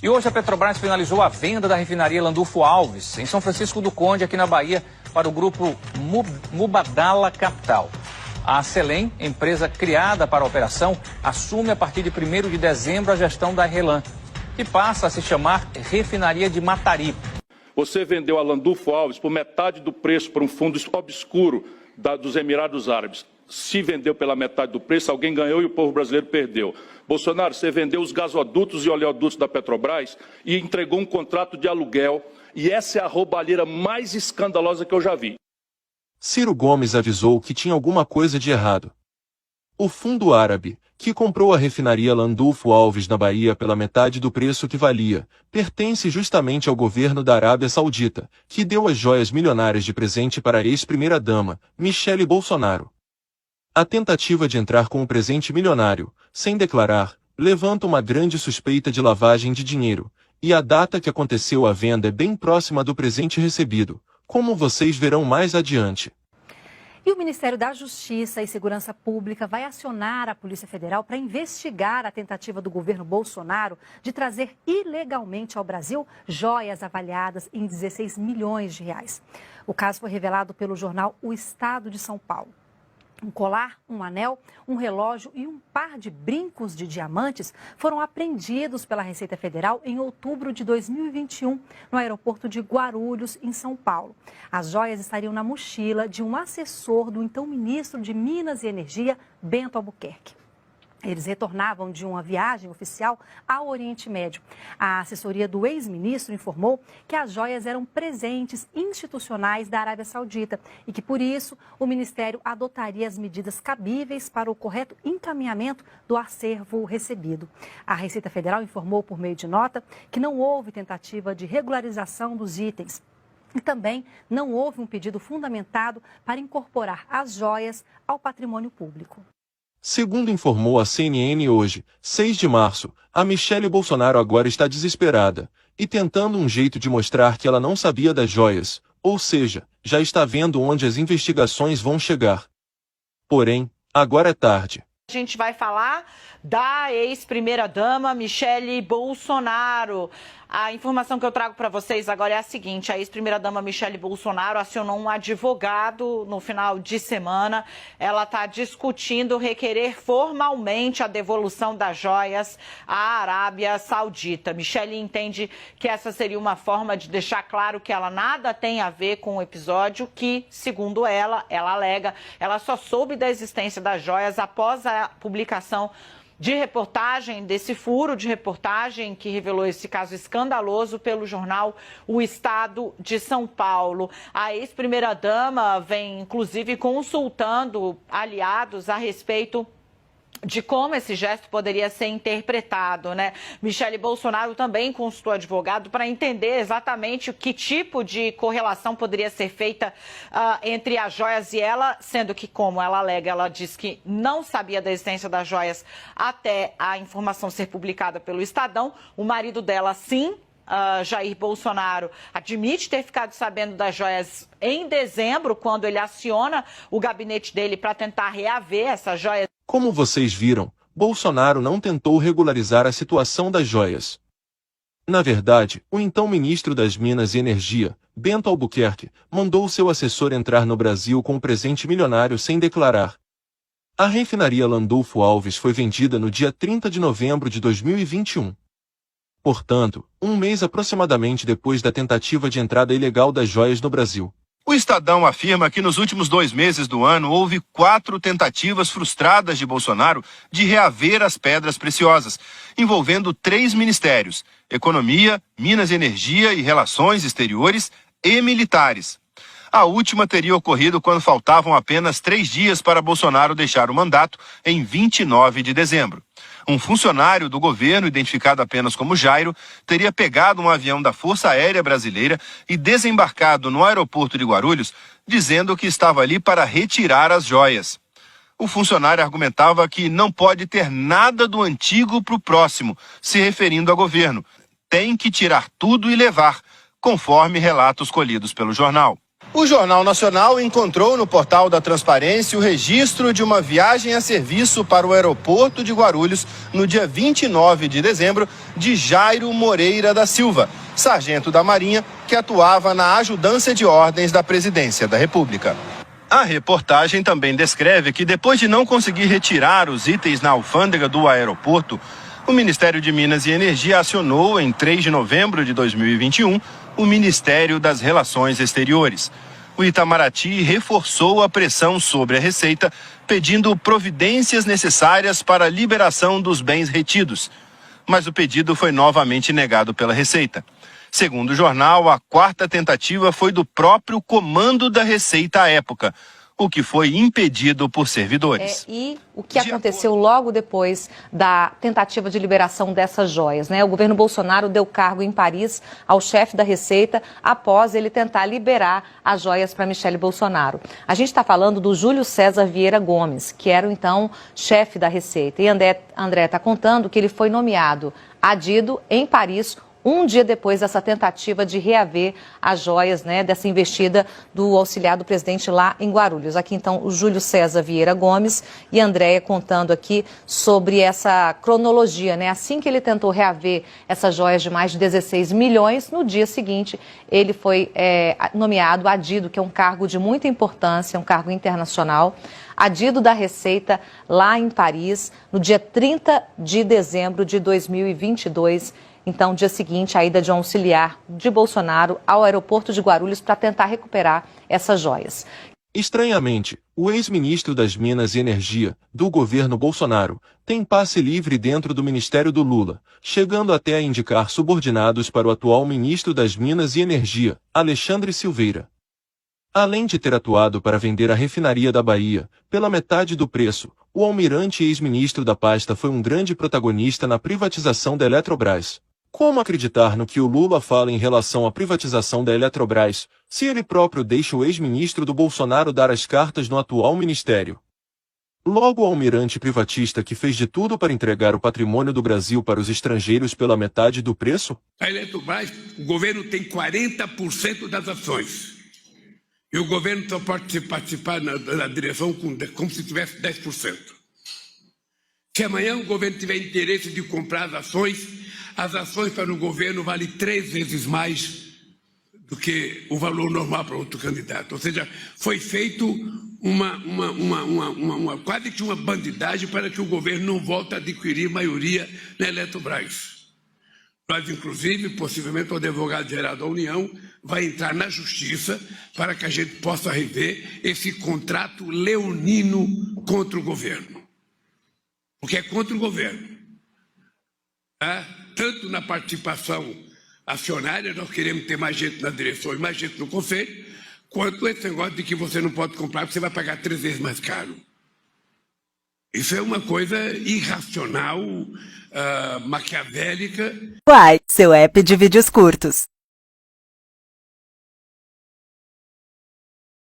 E hoje a Petrobras finalizou a venda da refinaria Landulfo Alves, em São Francisco do Conde, aqui na Bahia, para o grupo Mubadala Capital. A Selem, empresa criada para a operação, assume a partir de 1º de dezembro a gestão da RLAM, que passa a se chamar Refinaria de Matari. Você vendeu a Landulfo Alves por metade do preço para um fundo obscuro dos Emirados Árabes. Se vendeu pela metade do preço, alguém ganhou e o povo brasileiro perdeu. Bolsonaro, você vendeu os gasodutos e oleodutos da Petrobras e entregou um contrato de aluguel. E essa é a roubalheira mais escandalosa que eu já vi. Ciro Gomes avisou que tinha alguma coisa de errado. O fundo árabe, que comprou a refinaria Landulfo Alves na Bahia pela metade do preço que valia, pertence justamente ao governo da Arábia Saudita, que deu as joias milionárias de presente para a ex-primeira-dama, Michele Bolsonaro. A tentativa de entrar com o presente milionário, sem declarar, levanta uma grande suspeita de lavagem de dinheiro, e a data que aconteceu a venda é bem próxima do presente recebido, como vocês verão mais adiante. E o Ministério da Justiça e Segurança Pública vai acionar a Polícia Federal para investigar a tentativa do governo Bolsonaro de trazer ilegalmente ao Brasil joias avaliadas em 16 milhões de reais. O caso foi revelado pelo jornal O Estado de São Paulo. Um colar, um anel, um relógio e um par de brincos de diamantes foram apreendidos pela Receita Federal em outubro de 2021, no aeroporto de Guarulhos, em São Paulo. As joias estariam na mochila de um assessor do então ministro de Minas e Energia, Bento Albuquerque. Eles retornavam de uma viagem oficial ao Oriente Médio. A assessoria do ex-ministro informou que as joias eram presentes institucionais da Arábia Saudita e que, por isso, o Ministério adotaria as medidas cabíveis para o correto encaminhamento do acervo recebido. A Receita Federal informou por meio de nota que não houve tentativa de regularização dos itens. E também não houve um pedido fundamentado para incorporar as joias ao patrimônio público. Segundo informou a CNN hoje, 6 de março, a Michele Bolsonaro agora está desesperada e tentando um jeito de mostrar que ela não sabia das joias, ou seja, já está vendo onde as investigações vão chegar. Porém, agora é tarde. A gente vai falar da ex-primeira-dama Michele Bolsonaro. A informação que eu trago para vocês agora é a seguinte: a ex-primeira-dama Michele Bolsonaro acionou um advogado no final de semana. Ela está discutindo requerer formalmente a devolução das joias à Arábia Saudita. Michele entende que essa seria uma forma de deixar claro que ela nada tem a ver com o episódio, que, segundo ela alega, ela só soube da existência das joias após a publicação de reportagem, desse furo de reportagem que revelou esse caso escandaloso pelo jornal O Estado de São Paulo. A ex-primeira-dama vem, inclusive, consultando aliados a respeito de como esse gesto poderia ser interpretado, né? Michele Bolsonaro também consultou advogado para entender exatamente que tipo de correlação poderia ser feita entre as joias e ela, sendo que, como ela alega, ela diz que não sabia da existência das joias até a informação ser publicada pelo Estadão. O marido dela, sim, Jair Bolsonaro, admite ter ficado sabendo das joias em dezembro, quando ele aciona o gabinete dele para tentar reaver essas joias. Como vocês viram, Bolsonaro não tentou regularizar a situação das joias. Na verdade, o então ministro das Minas e Energia, Bento Albuquerque, mandou seu assessor entrar no Brasil com um presente milionário sem declarar. A refinaria Landulfo Alves foi vendida no dia 30 de novembro de 2021. Portanto, um mês aproximadamente depois da tentativa de entrada ilegal das joias no Brasil. O Estadão afirma que nos últimos 2 meses do ano houve 4 tentativas frustradas de Bolsonaro de reaver as pedras preciosas, envolvendo 3 ministérios: Economia, Minas e Energia e Relações Exteriores e Militares. A última teria ocorrido quando faltavam apenas 3 dias para Bolsonaro deixar o mandato, em 29 de dezembro. Um funcionário do governo, identificado apenas como Jairo, teria pegado um avião da Força Aérea Brasileira e desembarcado no aeroporto de Guarulhos, dizendo que estava ali para retirar as joias. O funcionário argumentava que não pode ter nada do antigo para o próximo, se referindo ao governo. Tem que tirar tudo e levar, conforme relatos colhidos pelo jornal. O Jornal Nacional encontrou no portal da Transparência o registro de uma viagem a serviço para o aeroporto de Guarulhos no dia 29 de dezembro de Jairo Moreira da Silva, sargento da Marinha que atuava na ajudância de ordens da Presidência da República. A reportagem também descreve que depois de não conseguir retirar os itens na alfândega do aeroporto, o Ministério de Minas e Energia acionou em 3 de novembro de 2021 o Ministério das Relações Exteriores. O Itamaraty reforçou a pressão sobre a Receita, pedindo providências necessárias para a liberação dos bens retidos. Mas o pedido foi novamente negado pela Receita. Segundo o jornal, a quarta tentativa foi do próprio comando da Receita à época, o que foi impedido por servidores. E o que aconteceu logo depois da tentativa de liberação dessas joias, né? O governo Bolsonaro deu cargo em Paris ao chefe da Receita após ele tentar liberar as joias para Michele Bolsonaro. A gente está falando do Júlio César Vieira Gomes, que era então chefe da Receita. E André está contando que ele foi nomeado adido em Paris um dia depois dessa tentativa de reaver as joias, né, dessa investida do auxiliar do presidente lá em Guarulhos. Aqui, então, o Júlio César Vieira Gomes e a Andréia contando aqui sobre essa cronologia, né? Assim que ele tentou reaver essas joias de mais de 16 milhões, no dia seguinte ele foi nomeado adido, que é um cargo de muita importância, um cargo internacional, adido da Receita lá em Paris, no dia 30 de dezembro de 2022. Então, dia seguinte, a ida de um auxiliar de Bolsonaro ao aeroporto de Guarulhos para tentar recuperar essas joias. Estranhamente, o ex-ministro das Minas e Energia, do governo Bolsonaro, tem passe livre dentro do Ministério do Lula, chegando até a indicar subordinados para o atual ministro das Minas e Energia, Alexandre Silveira. Além de ter atuado para vender a refinaria da Bahia, pela metade do preço, o almirante e ex-ministro da pasta foi um grande protagonista na privatização da Eletrobras. Como acreditar no que o Lula fala em relação à privatização da Eletrobras, se ele próprio deixa o ex-ministro do Bolsonaro dar as cartas no atual ministério? Logo o almirante privatista que fez de tudo para entregar o patrimônio do Brasil para os estrangeiros pela metade do preço? A Eletrobras, o governo tem 40% das ações. E o governo só pode participar na direção como se tivesse 10%. Se amanhã o governo tiver interesse de comprar as ações para o governo valem 3 vezes mais do que o valor normal para outro candidato. Ou seja, foi feito quase que uma bandidagem para que o governo não volte a adquirir maioria na Eletrobras. Mas, inclusive, possivelmente, o advogado-geral da União vai entrar na justiça para que a gente possa rever esse contrato leonino contra o governo. Porque é contra o governo. Tanto na participação acionária, nós queremos ter mais gente na direção e mais gente no conselho, quanto esse negócio de que você não pode comprar porque você vai pagar 3 vezes mais caro. Isso é uma coisa irracional, maquiavélica. Quai, seu app de vídeos curtos.